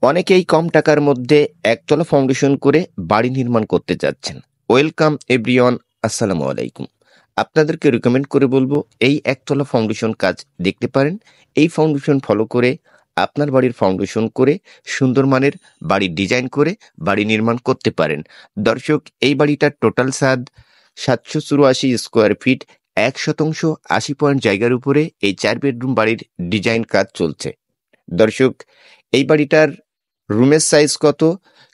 অনেকেই কম টাকার মধ্যে একতলা ফাউন্ডেশন করে বাড়ি নির্মাণ করতে চাচ্ছেন। ওয়েলকাম এভরিওয়ান, আসসালামু আলাইকুম। আপনাদেরকে রিকমেন্ড করে বলবো এই একতলা ফাউন্ডেশন কাজ দেখতে পারেন। এই ফাউন্ডেশন ফলো করে আপনার বাড়ির ফাউন্ডেশন করে সুন্দর মানের বাড়ির ডিজাইন করে বাড়ি নির্মাণ করতে পারেন। দর্শক, এই বাড়িটার টোটাল ছাদ 784 স্কোয়ার ফিট, 1% 80 পয়েন্ট জায়গার উপরে এই 4 বেডরুম বাড়ির ডিজাইন কাজ চলছে। দর্শক, এই বাড়িটার রুমের সাইজ কত,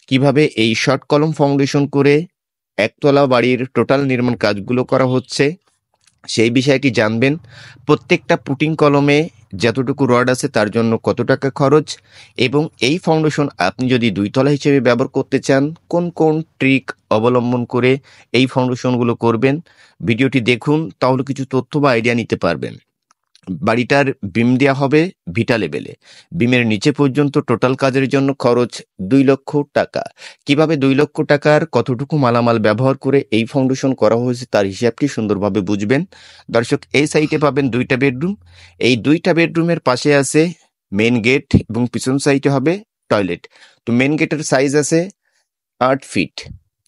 কিভাবে এই শর্ট কলম ফাউন্ডেশন করে একতলা বাড়ির টোটাল নির্মাণ কাজগুলো করা হচ্ছে সেই বিষয়টি জানবেন। প্রত্যেকটা পুটিং কলমে যতটুকু রড আছে তার জন্য কত টাকা খরচ, এবং এই ফাউন্ডেশন আপনি যদি 2 তলা হিসেবে ব্যবহার করতে চান কোন কোন ট্রিক অবলম্বন করে এই ফাউন্ডেশনগুলো করবেন, ভিডিওটি দেখুন, তাহলে কিছু তথ্য বা আইডিয়া নিতে পারবেন। বাড়িটার বিম দেওয়া হবে ভিটা লেভেলে। বিমের নিচে পর্যন্ত টোটাল কাজের জন্য খরচ 2 লক্ষ টাকা। কিভাবে 2 লক্ষ টাকার কতটুকু মালামাল ব্যবহার করে এই ফাউন্ডেশন করা হয়েছে তার হিসাবটি সুন্দরভাবে বুঝবেন। দর্শক, এই সাইটে পাবেন 2টা বেডরুম। এই 2টা বেডরুমের পাশে আছে মেন গেট এবং পিছন সাইডে হবে টয়লেট। তো মেন গেটের সাইজ আছে 8 ফিট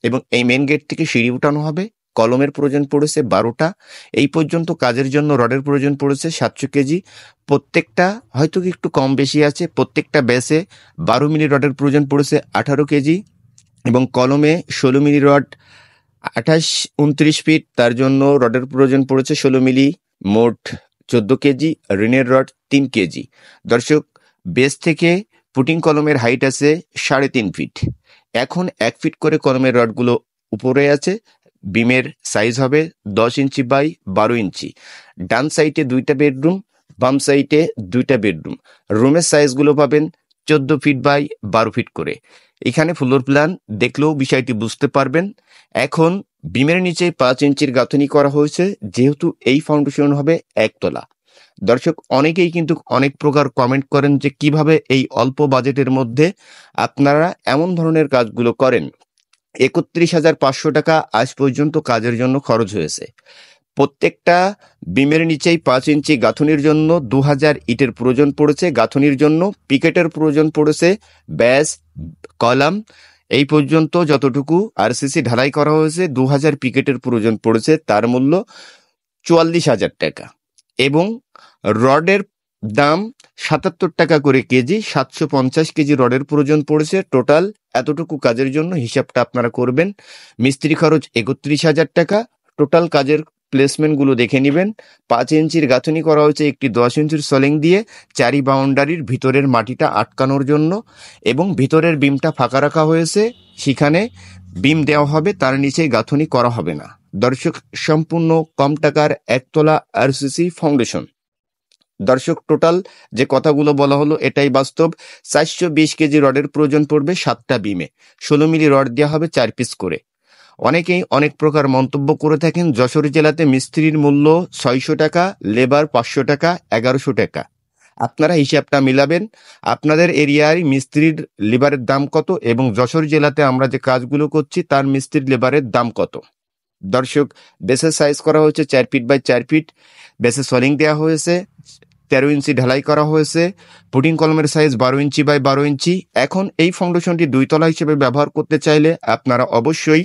এবং এই মেন গেট থেকে সিঁড়ি উঠানো হবে। কলমের প্রয়োজন পড়েছে 12টা। এই পর্যন্ত কাজের জন্য রডের প্রয়োজন পড়েছে 700 কেজি। প্রত্যেকটা হয়তো কি একটু কম বেশি আছে। প্রত্যেকটা বেসে 12 মিলি রডের প্রয়োজন পড়েছে 18 কেজি এবং কলমে 16 মিলি রড 28-29 ফিট, তার জন্য রডের প্রয়োজন পড়েছে 16 মিলি, মোট 14 কেজি। রিনের রড 3 কেজি। দর্শক, বেস থেকে পুটিং কলমের হাইট আছে 3.5 ফিট। এখন 1 ফিট করে কলমের রডগুলো উপরে আছে। বিমের সাইজ হবে 10 ইঞ্চি বাই 12 ইঞ্চি। ডান সাইডে 2টা বেডরুম, বাম সাইডে 2টা বেডরুম। রুমের সাইজগুলো পাবেন 14 ফিট বাই 12 ফিট করে। এখানে ফ্লোর প্ল্যান দেখলেও বিষয়টি বুঝতে পারবেন। এখন বিমের নিচে 5 ইঞ্চির গাঁথনি করা হয়েছে, যেহেতু এই ফাউন্ডেশন হবে একতলা। দর্শক, অনেকেই কিন্তু অনেক প্রকার কমেন্ট করেন যে কিভাবে এই অল্প বাজেটের মধ্যে আপনারা এমন ধরনের কাজগুলো করেন। 31,500 টাকা আজ পর্যন্ত কাজের জন্য খরচ হয়েছে। প্রত্যেকটা বিমের নিচেই 5 ইঞ্চি গাঁথনির জন্য 2000 ইটের প্রয়োজন পড়েছে। গাঁথনির জন্য পিকেটের প্রয়োজন পড়েছে, ব্যাস, কলাম, এই পর্যন্ত যতটুকু আরসিসি ঢালাই করা হয়েছে 2000 পিকেটের প্রয়োজন পড়েছে, তার মূল্য 44,000 টাকা। এবং রডের দাম 77 টাকা করে কেজি, 750 কেজি রডের প্রয়োজন পড়েছে। টোটাল এতটুকু কাজের জন্য হিসাবটা আপনারা করবেন। মিস্ত্রি খরচ 31,000 টাকা। টোটাল কাজের প্লেসমেন্টগুলো দেখে নেবেন। 5 ইঞ্চির গাঁথনি করা হয়েছে একটি 10 ইঞ্চির সলিং দিয়ে, চারি বাউন্ডারির ভিতরের মাটিটা আটকানোর জন্য, এবং ভিতরের বিমটা ফাঁকা রাখা হয়েছে। সেখানে বিম দেওয়া হবে, তার নিচে গাঁথনি করা হবে না। দর্শক, সম্পূর্ণ কম টাকার একতলা আরসিসি ফাউন্ডেশন। দর্শক, টোটাল যে কথাগুলো বলা হলো এটাই বাস্তব। 420 কেজি রডের প্রয়োজন পড়বে 7টা বিমে। 16 মিলি রড দেওয়া হবে 4 পিস করে। অনেকেই অনেক প্রকার মন্তব্য করে থাকেন। যশোর জেলাতে মিস্ত্রির মূল্য 600 টাকা, লেবার 500 টাকা, 1100 টাকা। আপনারা হিসাবটা মিলাবেন, আপনাদের এরিয়ায় মিস্ত্রির লেবারের দাম কত এবং যশোর জেলাতে আমরা যে কাজগুলো করছি তার মিস্ত্রির লেবারের দাম কত। দর্শক, বেসের সাইজ করা হয়েছে 4 ফিট বাই 4 ফিট। বেসে সলিং দেওয়া হয়েছে, 13 ইঞ্চি ঢালাই করা হয়েছে। পুটিং কলমের সাইজ 12 ইঞ্চি বাই 12 ইঞ্চি। এখন এই ফাউন্ডেশনটি 2 তলা হিসেবে ব্যবহার করতে চাইলে আপনারা অবশ্যই